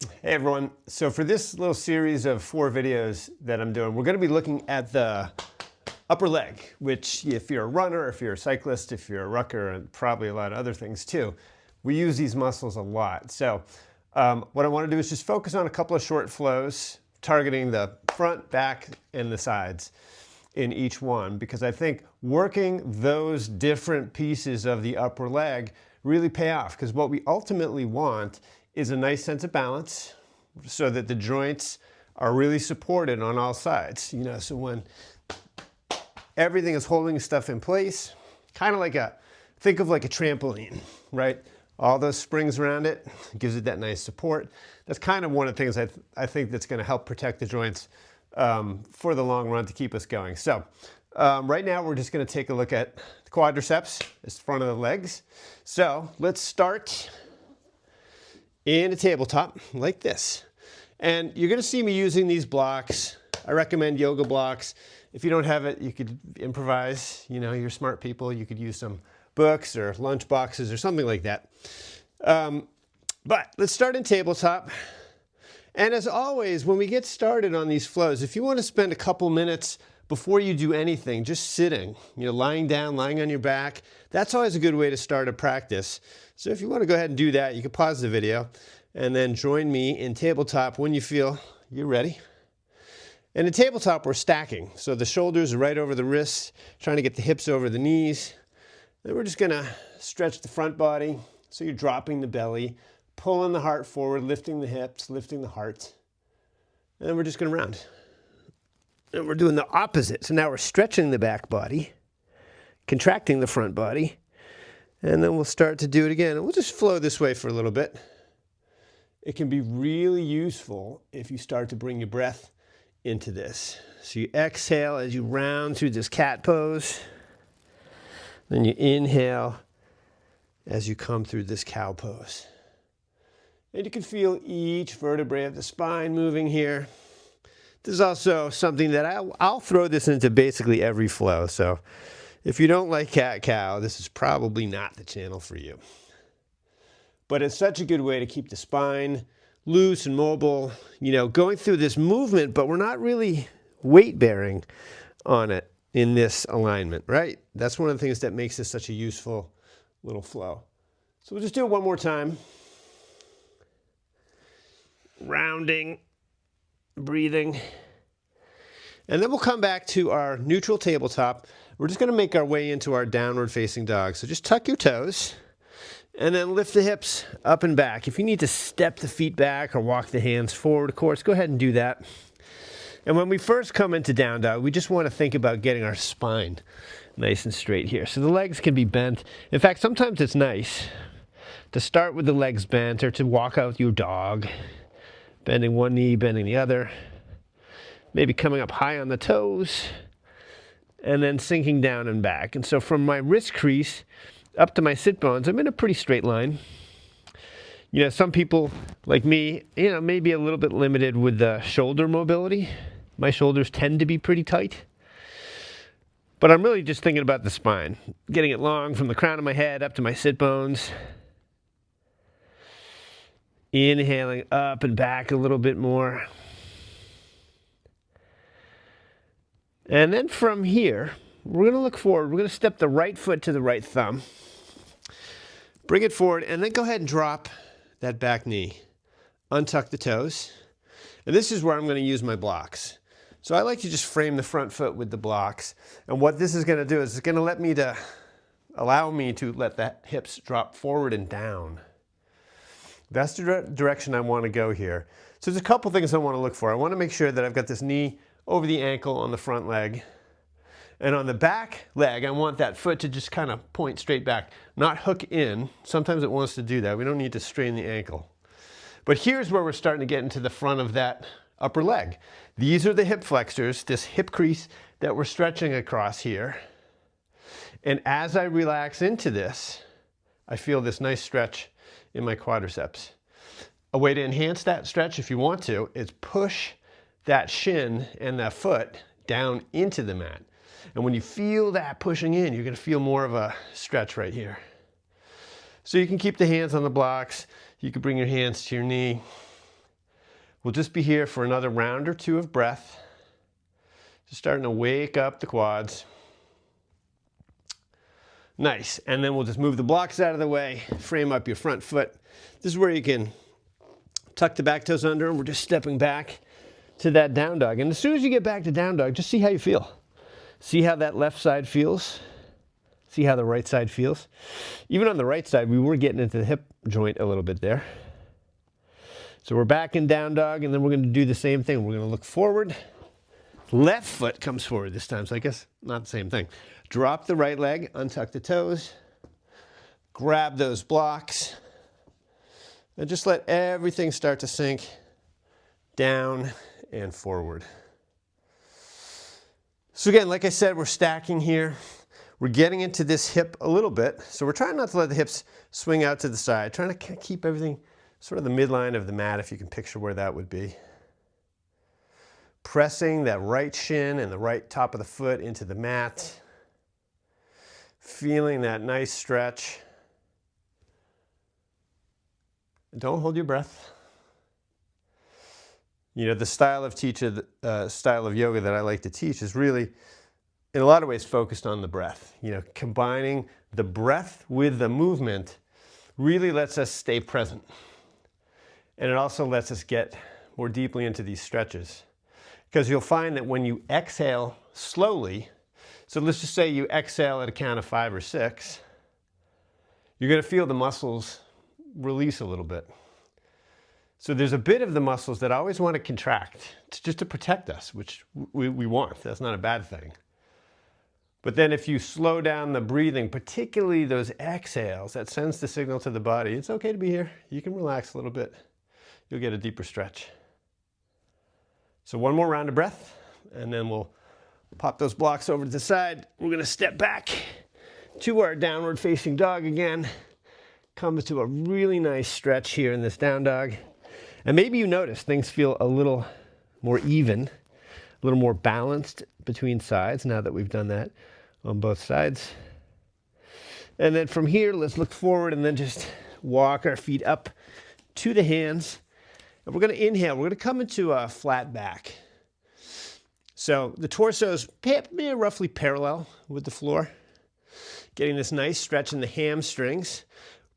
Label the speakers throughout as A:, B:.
A: Hey everyone, so for this little series of 4 videos that I'm doing, we're going to be looking at the upper leg, which if you're a runner, if you're a cyclist, if you're a rucker, and probably a lot of other things too, we use these muscles a lot. So what I want to do is just focus on a couple of short flows, targeting the front, back, and the sides in each one, because I think working those different pieces of the upper leg really pay off, because what we ultimately want is a nice sense of balance so that the joints are really supported on all sides. You know, so when everything is holding stuff in place, kind of like think of like a trampoline, right? All those springs around it gives it that nice support. That's kind of one of the things I think that's going to help protect the joints for the long run to keep us going. So right now we're just going to take a look at the quadriceps, it's the front of the legs. So let's start in a tabletop like this. And you're going to see me using these blocks. I recommend yoga blocks. If you don't have it, you could improvise. You know, you're smart people. You could use some books or lunch boxes or something like that. But let's start in tabletop. And as always, when we get started on these flows, if you want to spend a couple minutes before you do anything, just sitting, you know, lying down, lying on your back, that's always a good way to start a practice. So if you want to go ahead and do that, you can pause the video and then join me in tabletop when you feel you're ready. And in tabletop, we're stacking. So the shoulders are right over the wrists, trying to get the hips over the knees. Then we're just going to stretch the front body. So you're dropping the belly, pulling the heart forward, lifting the hips, lifting the heart. And then we're just going to round. And we're doing the opposite. So now we're stretching the back body, contracting the front body, and then we'll start to do it again. And we'll just flow this way for a little bit. It can be really useful if you start to bring your breath into this. So you exhale as you round through this cat pose. Then you inhale as you come through this cow pose. And you can feel each vertebrae of the spine moving here. This is also something that I'll throw this into basically every flow. So if you don't like cat-cow, this is probably not the channel for you. But it's such a good way to keep the spine loose and mobile, you know, going through this movement, but we're not really weight bearing on it in this alignment, right? That's one of the things that makes this such a useful little flow. So we'll just do it one more time. Rounding, breathing. And then we'll come back to our neutral tabletop. We're just going to make our way into our downward facing dog. So just tuck your toes and then lift the hips up and back. If you need to step the feet back or walk the hands forward, of course, go ahead and do that. And when we first come into down dog, we just want to think about getting our spine nice and straight here. So the legs can be bent. In fact, sometimes it's nice to start with the legs bent or to walk out with your dog, bending one knee, bending the other, maybe coming up high on the toes, and then sinking down and back. And so from my wrist crease up to my sit bones, I'm in a pretty straight line. You know, some people like me, you know, maybe a little bit limited with the shoulder mobility. My shoulders tend to be pretty tight. But I'm really just thinking about the spine, getting it long from the crown of my head up to my sit bones. Inhaling up and back a little bit more. And then from here, we're going to look forward. We're going to step the right foot to the right thumb. Bring it forward, and then go ahead and drop that back knee. Untuck the toes. And this is where I'm going to use my blocks. So I like to just frame the front foot with the blocks. And what this is going to do is it's going to allow me to let the hips drop forward and down. That's the direction I want to go here. So there's a couple things I want to look for. I want to make sure that I've got this knee over the ankle on the front leg. And on the back leg, I want that foot to just kind of point straight back, not hook in. Sometimes it wants to do that. We don't need to strain the ankle. But here's where we're starting to get into the front of that upper leg. These are the hip flexors, this hip crease that we're stretching across here. And as I relax into this, I feel this nice stretch in my quadriceps. A way to enhance that stretch, if you want to, is push that shin and that foot down into the mat. And when you feel that pushing in, you're going to feel more of a stretch right here. So you can keep the hands on the blocks. You can bring your hands to your knee. We'll just be here for another round or two of breath. Just starting to wake up the quads. Nice. And then we'll just move the blocks out of the way, frame up your front foot. This is where you can tuck the back toes under, and we're just stepping back to that down dog. And as soon as you get back to down dog, just see how you feel. See how that left side feels. See how the right side feels. Even on the right side, we were getting into the hip joint a little bit there. So we're back in down dog, and then we're going to do the same thing. We're going to look forward. Left foot comes forward this time, so I guess not the same thing. Drop the right leg, untuck the toes, grab those blocks, and just let everything start to sink down and forward. So again, like I said, we're stacking here. We're getting into this hip a little bit, so we're trying not to let the hips swing out to the side, trying to keep everything sort of the midline of the mat, if you can picture where that would be. Pressing that right shin and the right top of the foot into the mat. Feeling that nice stretch. Don't hold your breath. You know, the style of yoga that I like to teach is really, in a lot of ways, focused on the breath. You know, combining the breath with the movement really lets us stay present. And it also lets us get more deeply into these stretches. Because you'll find that when you exhale slowly, so let's just say you exhale at a count of 5 or 6, you're going to feel the muscles release a little bit. So there's a bit of the muscles that always want to contract, just to protect us, which we want. That's not a bad thing. But then if you slow down the breathing, particularly those exhales, that sends the signal to the body, it's okay to be here. You can relax a little bit. You'll get a deeper stretch. So one more round of breath, and then we'll pop those blocks over to the side. We're going to step back to our downward facing dog again. Come to a really nice stretch here in this down dog. And maybe you notice things feel a little more even, a little more balanced between sides now that we've done that on both sides. And then from here, let's look forward and then just walk our feet up to the hands. And we're going to inhale. We're going to come into a flat back. So the torso's roughly parallel with the floor. Getting this nice stretch in the hamstrings.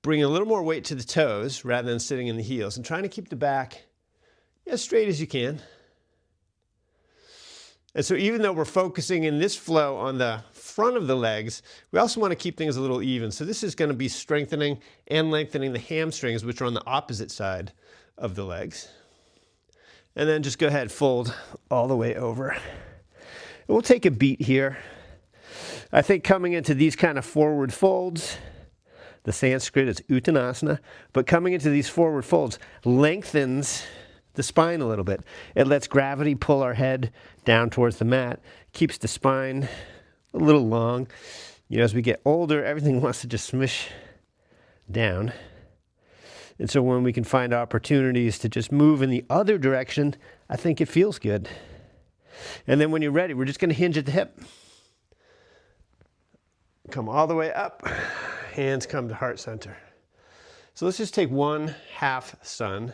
A: Bring a little more weight to the toes rather than sitting in the heels. And trying to keep the back as straight as you can. And so even though we're focusing in this flow on the front of the legs, we also want to keep things a little even. So this is going to be strengthening and lengthening the hamstrings, which are on the opposite side of the legs. And then just go ahead, fold all the way over. And we'll take a beat here. I think coming into these kind of forward folds, the Sanskrit is Uttanasana, but coming into these forward folds lengthens the spine a little bit. It lets gravity pull our head down towards the mat, keeps the spine a little long. You know, as we get older, everything wants to just smush down. And so when we can find opportunities to just move in the other direction, I think it feels good. And then when you're ready, we're just going to hinge at the hip. Come all the way up. Hands come to heart center. So let's just take one half sun.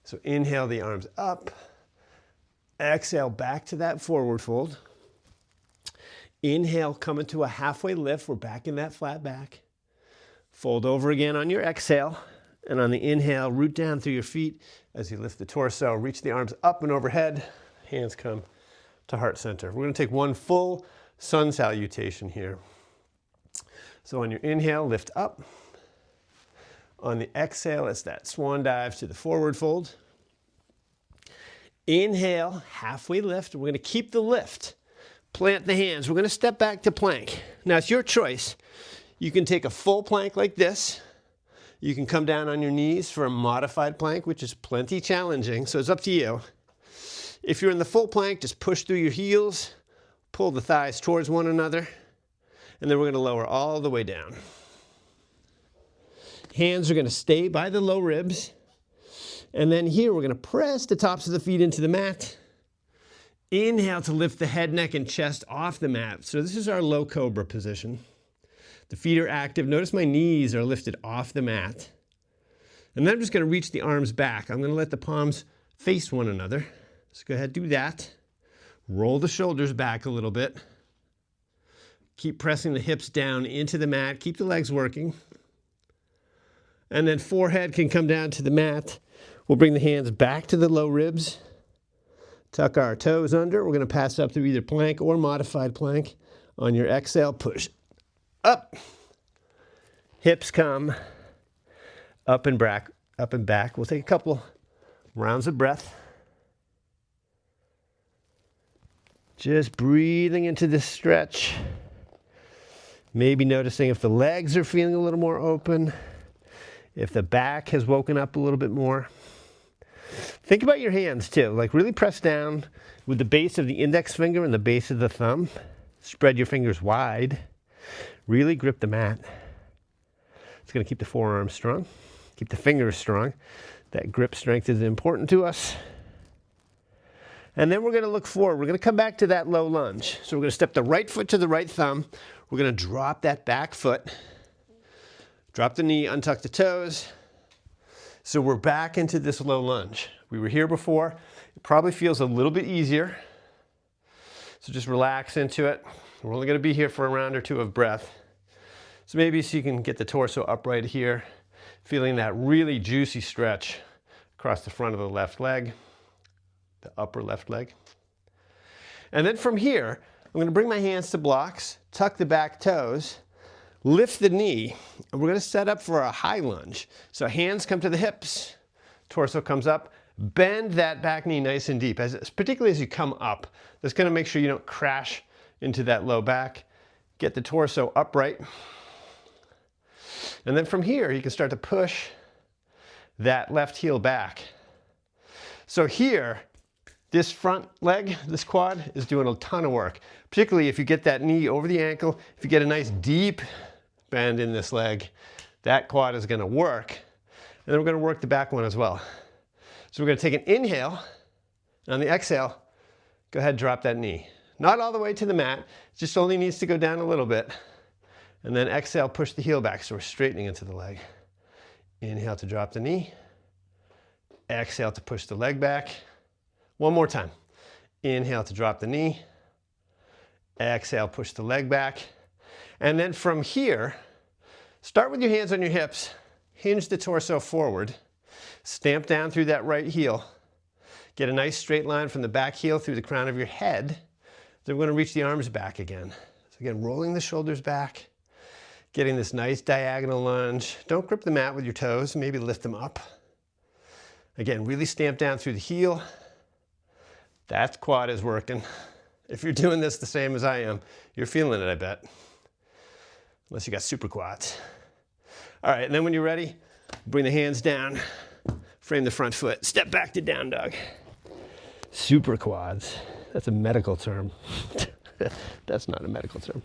A: So inhale the arms up. Exhale back to that forward fold. Inhale, come into a halfway lift. We're back in that flat back. Fold over again on your exhale. And on the inhale, root down through your feet as you lift the torso. Reach the arms up and overhead. Hands come to heart center. We're going to take one full sun salutation here. So on your inhale, lift up. On the exhale, it's that swan dive to the forward fold. Inhale, halfway lift. We're going to keep the lift. Plant the hands. We're going to step back to plank. Now, it's your choice. You can take a full plank like this. You can come down on your knees for a modified plank, which is plenty challenging, so it's up to you. If you're in the full plank, just push through your heels, pull the thighs towards one another, and then we're going to lower all the way down. Hands are going to stay by the low ribs. And then here we're going to press the tops of the feet into the mat. Inhale to lift the head, neck, and chest off the mat. So this is our low cobra position. The feet are active. Notice my knees are lifted off the mat. And then I'm just going to reach the arms back. I'm going to let the palms face one another. So go ahead, do that. Roll the shoulders back a little bit. Keep pressing the hips down into the mat. Keep the legs working. And then forehead can come down to the mat. We'll bring the hands back to the low ribs. Tuck our toes under. We're going to pass up through either plank or modified plank. On your exhale, push up. Hips come up and back, up and back. We'll take a couple rounds of breath. Just breathing into this stretch. Maybe noticing if the legs are feeling a little more open, if the back has woken up a little bit more. Think about your hands too, like really press down with the base of the index finger and the base of the thumb. Spread your fingers wide. Really grip the mat. It's going to keep the forearms strong, keep the fingers strong. That grip strength is important to us. And then we're going to look forward. We're going to come back to that low lunge. So we're going to step the right foot to the right thumb. We're going to drop that back foot. Drop the knee, untuck the toes. So we're back into this low lunge. We were here before. It probably feels a little bit easier. So just relax into it. We're only going to be here for a round or two of breath. So maybe so you can get the torso upright here, feeling that really juicy stretch across the front of the left leg, the upper left leg. And then from here, I'm going to bring my hands to blocks, tuck the back toes, lift the knee, and we're going to set up for a high lunge. So hands come to the hips, torso comes up, bend that back knee nice and deep, particularly as you come up. That's going to make sure you don't crash into that low back. Get the torso upright. And then from here, you can start to push that left heel back. So here, this front leg, this quad, is doing a ton of work, particularly if you get that knee over the ankle. If you get a nice deep bend in this leg, that quad is going to work. And then we're going to work the back one as well. So we're going to take an inhale, and on the exhale, go ahead and drop that knee. Not all the way to the mat, it just only needs to go down a little bit. And then exhale, push the heel back, so we're straightening into the leg. Inhale to drop the knee. Exhale to push the leg back. One more time. Inhale to drop the knee. Exhale, push the leg back. And then from here, start with your hands on your hips. Hinge the torso forward. Stamp down through that right heel. Get a nice straight line from the back heel through the crown of your head. Then we're going to reach the arms back again. So again, rolling the shoulders back. Getting this nice diagonal lunge. Don't grip the mat with your toes. Maybe lift them up. Again, really stamp down through the heel. That quad is working. If you're doing this the same as I am, you're feeling it, I bet. Unless you got super quads. All right, and then when you're ready, bring the hands down, frame the front foot, step back to down dog. Super quads. That's a medical term. That's not a medical term.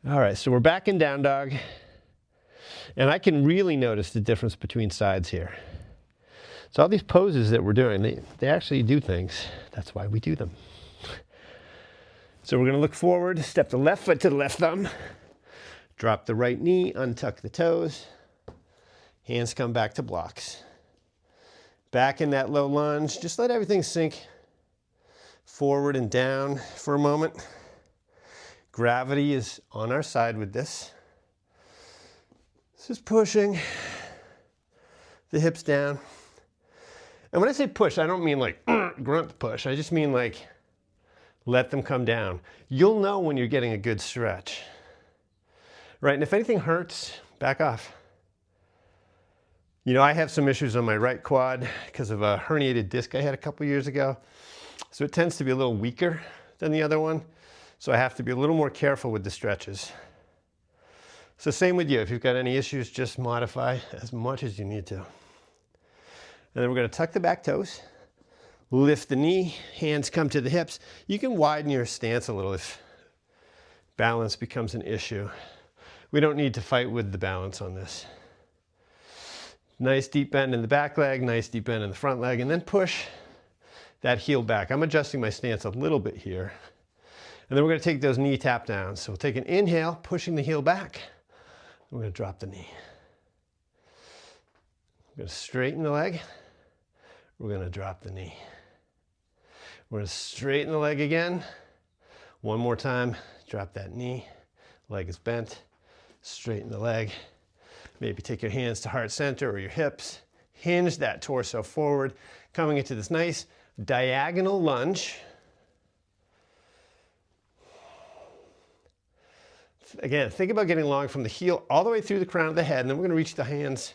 A: All right, so we're back in down dog. And I can really notice the difference between sides here. So all these poses that we're doing, they actually do things. That's why we do them. So we're going to look forward, step the left foot to the left thumb, drop the right knee, untuck the toes, hands come back to blocks. Back in that low lunge, just let everything sink forward and down for a moment. Gravity is on our side with this. Just pushing the hips down. And when I say push, I don't mean like grunt push. I just mean like let them come down. You'll know when you're getting a good stretch. Right, and if anything hurts, back off. You know, I have some issues on my right quad because of a herniated disc I had a couple years ago. So it tends to be a little weaker than the other one. So I have to be a little more careful with the stretches. So same with you. If you've got any issues, just modify as much as you need to. And then we're going to tuck the back toes, lift the knee, hands come to the hips. You can widen your stance a little if balance becomes an issue. We don't need to fight with the balance on this. Nice deep bend in the back leg, nice deep bend in the front leg, and then push that heel back. I'm adjusting my stance a little bit here. And then we're going to take those knee tap downs. So we'll take an inhale, pushing the heel back. We're going to drop the knee. We're going to straighten the leg, we're going to drop the knee. We're going to straighten the leg again. One more time, drop that knee. Leg is bent, straighten the leg. Maybe take your hands to heart center or your hips. Hinge that torso forward, coming into this nice diagonal lunge. Again, think about getting long from the heel all the way through the crown of the head, and then we're going to reach the hands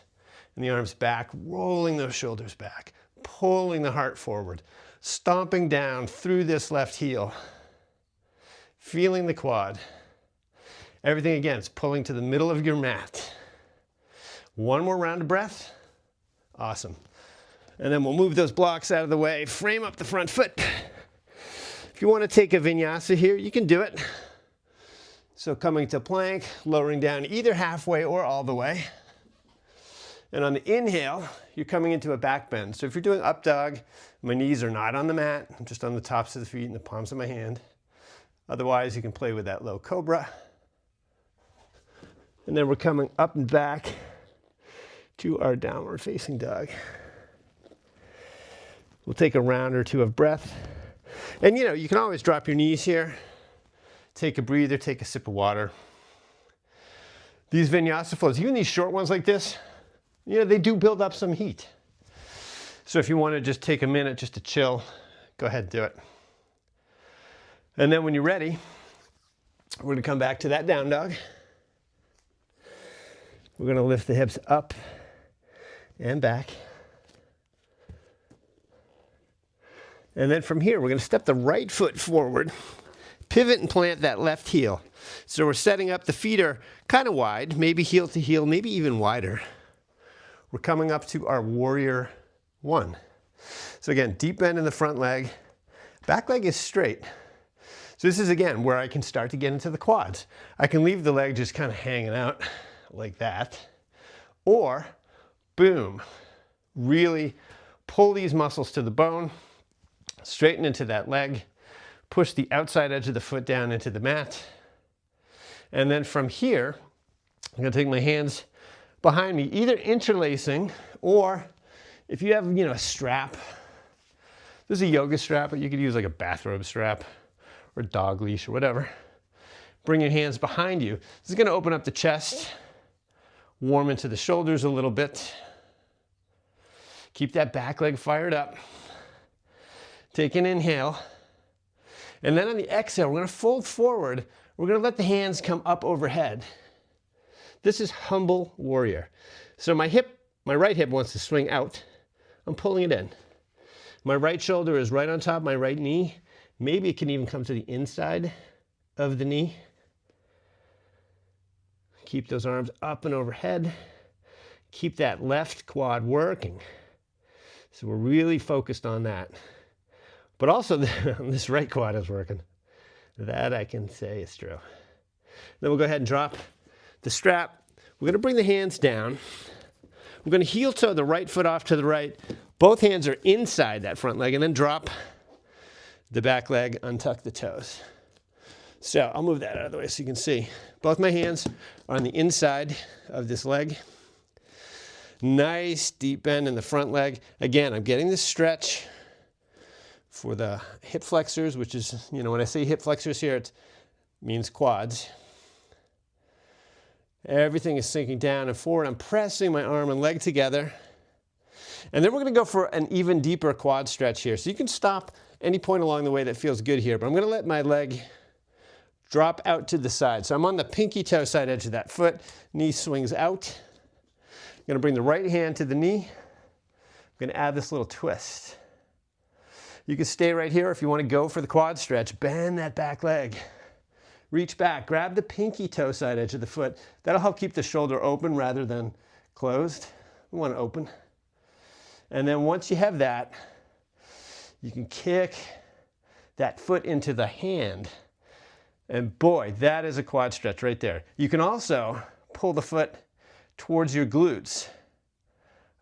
A: and the arms back, rolling those shoulders back, pulling the heart forward, stomping down through this left heel, feeling the quad. Everything again is pulling to the middle of your mat. One more round of breath. Awesome. And then we'll move those blocks out of the way, frame up the front foot. If you want to take a vinyasa here, you can do it. So coming to plank, lowering down either halfway or all the way. And on the inhale, you're coming into a back bend. So if you're doing up dog, my knees are not on the mat. I'm just on the tops of the feet and the palms of my hand. Otherwise, you can play with that low cobra. And then we're coming up and back to our downward facing dog. We'll take a round or two of breath. And you can always drop your knees here. Take a breather, take a sip of water. These vinyasa flows, even these short ones like this, they do build up some heat. So if you want to just take a minute just to chill, go ahead and do it. And then when you're ready, we're going to come back to that down dog. We're going to lift the hips up and back. And then from here, we're going to step the right foot forward, pivot and plant that left heel. So we're setting up, the feet are kind of wide, maybe heel to heel, maybe even wider. We're coming up to our warrior one. So again, deep bend in the front leg, back leg is straight. So this is again where I can start to get into the quads. I can leave the leg just kind of hanging out like that, or boom, really pull these muscles to the bone, straighten into that leg, push the outside edge of the foot down into the mat. And then from here, I'm going to take my hands behind me, either interlacing, or if you have, a strap, this is a yoga strap, but you could use like a bathrobe strap or a dog leash or whatever. Bring your hands behind you. This is going to open up the chest, warm into the shoulders a little bit. Keep that back leg fired up. Take an inhale. And then on the exhale, we're going to fold forward. We're going to let the hands come up overhead. This is humble warrior. So my right hip wants to swing out. I'm pulling it in. My right shoulder is right on top of my right knee. Maybe it can even come to the inside of the knee. Keep those arms up and overhead. Keep that left quad working. So we're really focused on that. But also this right quad is working. That I can say is true. Then we'll go ahead and drop the strap. We're going to bring the hands down. We're going to heel toe the right foot off to the right. Both hands are inside that front leg, and then drop the back leg, untuck the toes. So I'll move that out of the way so you can see. Both my hands are on the inside of this leg. Nice deep bend in the front leg. Again, I'm getting this stretch for the hip flexors, which is, when I say hip flexors here, it means quads. Everything is sinking down and forward. I'm pressing my arm and leg together. And then we're going to go for an even deeper quad stretch here. So you can stop any point along the way that feels good here, but I'm going to let my leg drop out to the side. So I'm on the pinky toe side edge of that foot. Knee swings out. I'm going to bring the right hand to the knee. I'm going to add this little twist. You can stay right here if you want to go for the quad stretch. Bend that back leg. Reach back. Grab the pinky toe side edge of the foot. That'll help keep the shoulder open rather than closed. We want to open. And then once you have that, you can kick that foot into the hand. And boy, that is a quad stretch right there. You can also pull the foot towards your glutes.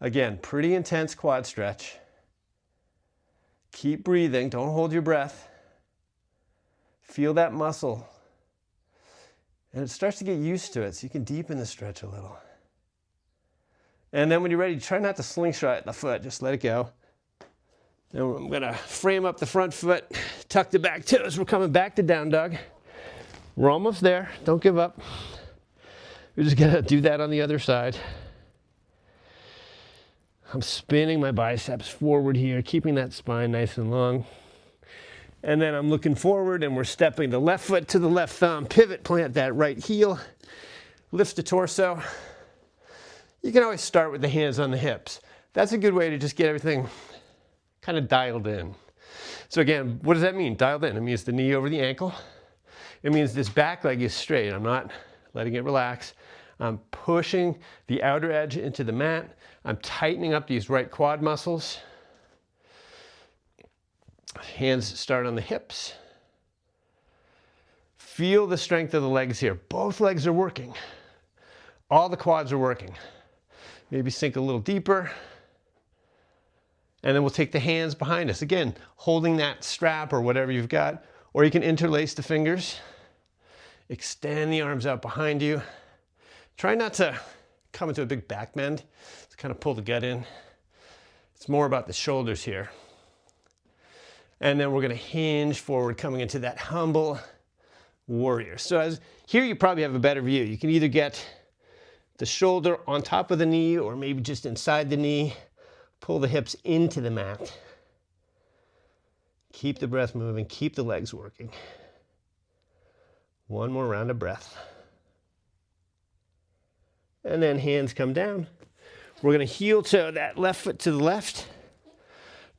A: Again, pretty intense quad stretch. Keep breathing, don't hold your breath. Feel that muscle. And it starts to get used to it, so you can deepen the stretch a little. And then when you're ready, try not to slingshot the foot, just let it go. Then I'm gonna frame up the front foot, tuck the back toes. We're coming back to down dog. We're almost there, don't give up. We're just gonna do that on the other side. I'm spinning my biceps forward here, keeping that spine nice and long. And then I'm looking forward and we're stepping the left foot to the left thumb, pivot plant that right heel, lift the torso. You can always start with the hands on the hips. That's a good way to just get everything kind of dialed in. So again, what does that mean, dialed in? It means the knee over the ankle. It means this back leg is straight. I'm not letting it relax. I'm pushing the outer edge into the mat. I'm tightening up these right quad muscles. Hands start on the hips. Feel the strength of the legs here. Both legs are working. All the quads are working. Maybe sink a little deeper. And then we'll take the hands behind us. Again, holding that strap or whatever you've got. Or you can interlace the fingers. Extend the arms out behind you. Try not to come into a big back bend. Just kind of pull the gut in. It's more about the shoulders here. And then we're going to hinge forward, coming into that humble warrior. So here you probably have a better view. You can either get the shoulder on top of the knee or maybe just inside the knee. Pull the hips into the mat. Keep the breath moving, keep the legs working. One more round of breath. And then hands come down. We're going to heel toe that left foot to the left.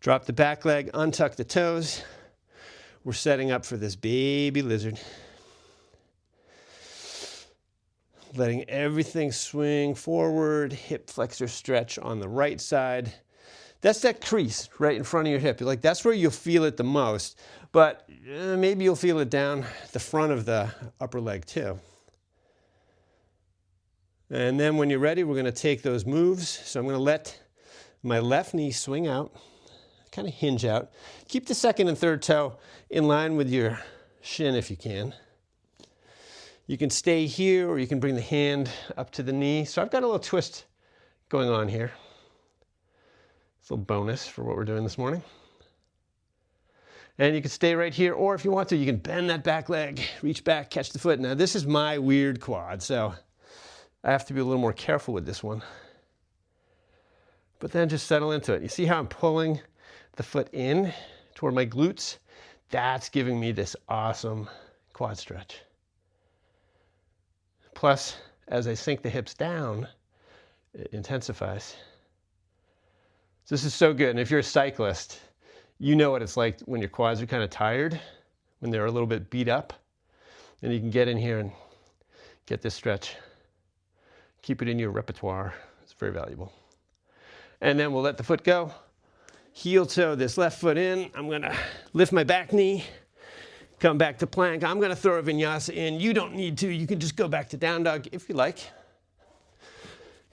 A: Drop the back leg, untuck the toes. We're setting up for this baby lizard. Letting everything swing forward, hip flexor stretch on the right side. That's that crease right in front of your hip. Like that's where you'll feel it the most, but maybe you'll feel it down the front of the upper leg too. And then when you're ready, we're going to take those moves. So I'm going to let my left knee swing out, kind of hinge out. Keep the second and third toe in line with your shin if you can. You can stay here or you can bring the hand up to the knee. So I've got a little twist going on here. It's a little bonus for what we're doing this morning. And you can stay right here, or if you want to, you can bend that back leg, reach back, catch the foot. Now this is my weird quad, so I have to be a little more careful with this one. But then just settle into it. You see how I'm pulling the foot in toward my glutes? That's giving me this awesome quad stretch. Plus, as I sink the hips down, it intensifies. So this is so good. And if you're a cyclist, you know what it's like when your quads are kind of tired, when they're a little bit beat up. And you can get in here and get this stretch. Keep it in your repertoire. It's very valuable. And then we'll let the foot go. Heel toe this left foot in. I'm going to lift my back knee. Come back to plank. I'm going to throw a vinyasa in. You don't need to. You can just go back to down dog if you like.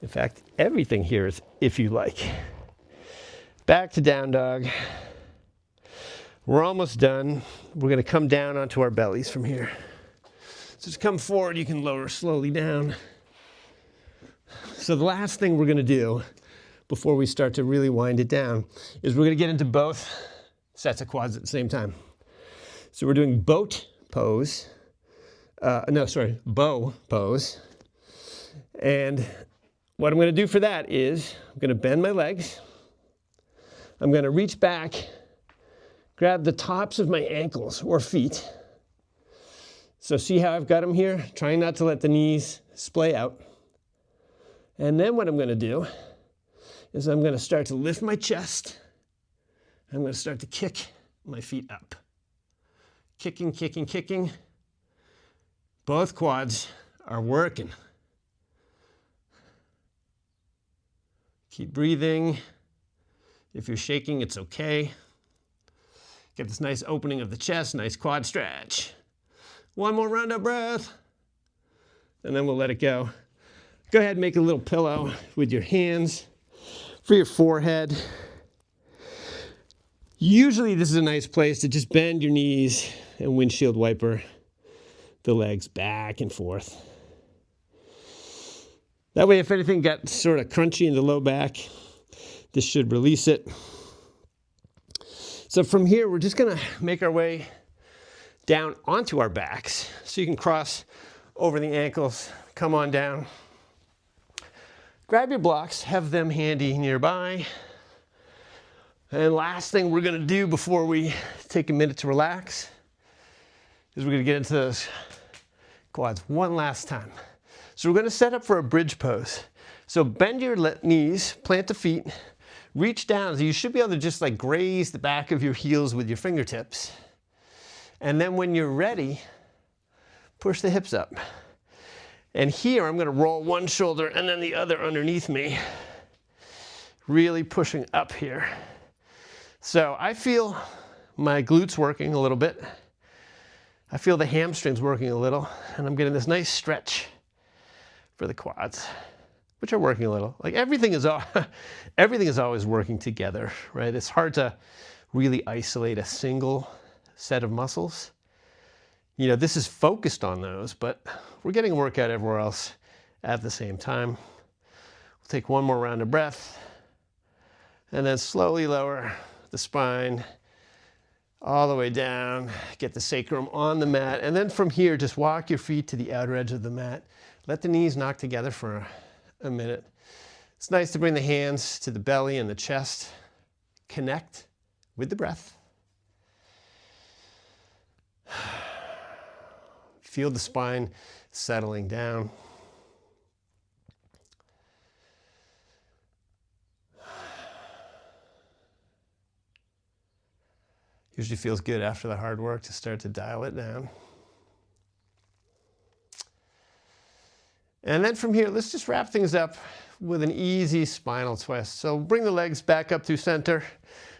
A: In fact, everything here is if you like. Back to down dog. We're almost done. We're going to come down onto our bellies from here. So just come forward. You can lower slowly down. So the last thing we're going to do before we start to really wind it down is we're going to get into both sets of quads at the same time. So we're doing boat pose. Bow pose. And what I'm going to do for that is I'm going to bend my legs. I'm going to reach back, grab the tops of my ankles or feet. So see how I've got them here? Trying not to let the knees splay out. And then what I'm going to do is I'm going to start to lift my chest. I'm going to start to kick my feet up. Kicking, kicking, kicking. Both quads are working. Keep breathing. If you're shaking, it's okay. Get this nice opening of the chest, nice quad stretch. One more round of breath. And then we'll let it go. Go ahead and make a little pillow with your hands for your forehead. Usually this is a nice place to just bend your knees and windshield wiper the legs back and forth. That way, if anything got sort of crunchy in the low back, this should release it. So from here, we're just gonna make our way down onto our backs. So you can cross over the ankles, come on down. Grab your blocks, have them handy nearby. And last thing we're gonna do before we take a minute to relax is we're gonna get into those quads one last time. So we're gonna set up for a bridge pose. So bend your knees, plant the feet, reach down. So you should be able to just like graze the back of your heels with your fingertips. And then when you're ready, push the hips up. And here I'm gonna roll one shoulder and then the other underneath me, really pushing up here. So I feel my glutes working a little bit. I feel the hamstrings working a little, and I'm getting this nice stretch for the quads, which are working a little. Like everything is always working together, right? It's hard to really isolate a single set of muscles. You know, this is focused on those, but we're getting a workout everywhere else at the same time. We'll take one more round of breath, and then slowly lower the spine all the way down, get the sacrum on the mat, and then from here, just walk your feet to the outer edge of the mat. Let the knees knock together for a minute. It's nice to bring the hands to the belly and the chest. Connect with the breath. Feel the spine settling down. Usually feels good after the hard work to start to dial it down. And then from here, let's just wrap things up with an easy spinal twist. So bring the legs back up through center.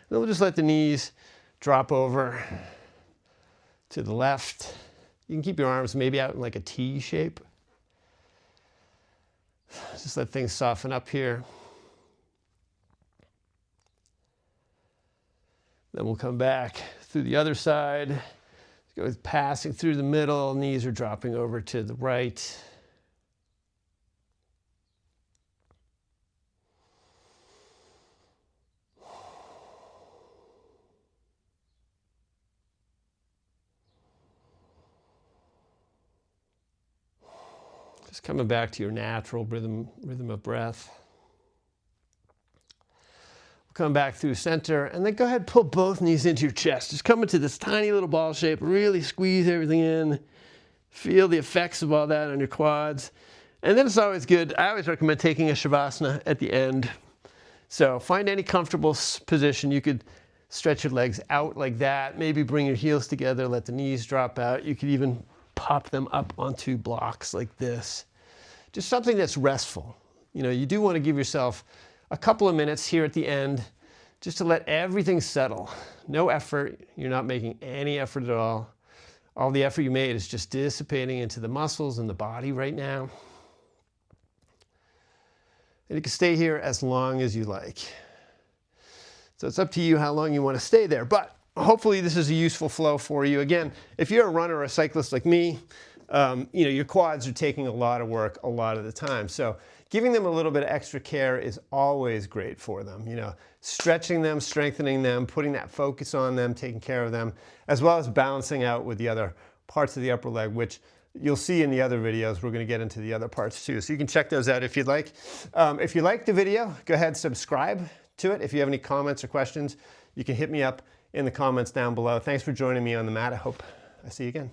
A: Then we'll just let the knees drop over to the left. You can keep your arms maybe out in like a T shape. Just let things soften up here. Then we'll come back through the other side. Go passing through the middle, knees are dropping over to the right. Just coming back to your natural rhythm of breath. We'll come back through center, and then go ahead and pull both knees into your chest. Just come into this tiny little ball shape, really squeeze everything in. Feel the effects of all that on your quads. And then it's always good, I always recommend taking a Shavasana at the end. So find any comfortable position. You could stretch your legs out like that, maybe bring your heels together, let the knees drop out. You could even pop them up onto blocks like this. Just something that's restful. You know, you do want to give yourself a couple of minutes here at the end just to let everything settle. No effort. You're not making any effort at all. All the effort you made is just dissipating into the muscles and the body right now. And you can stay here as long as you like. So it's up to you how long you want to stay there. But hopefully this is a useful flow for you. Again, if you're a runner or a cyclist like me, you know, your quads are taking a lot of work a lot of the time. So giving them a little bit of extra care is always great for them. You know, stretching them, strengthening them, putting that focus on them, taking care of them, as well as balancing out with the other parts of the upper leg, which you'll see in the other videos. We're going to get into the other parts too. So you can check those out if you'd like. If you like the video, go ahead and subscribe to it. If you have any comments or questions, you can hit me up in the comments down below. Thanks for joining me on the mat. I hope I see you again.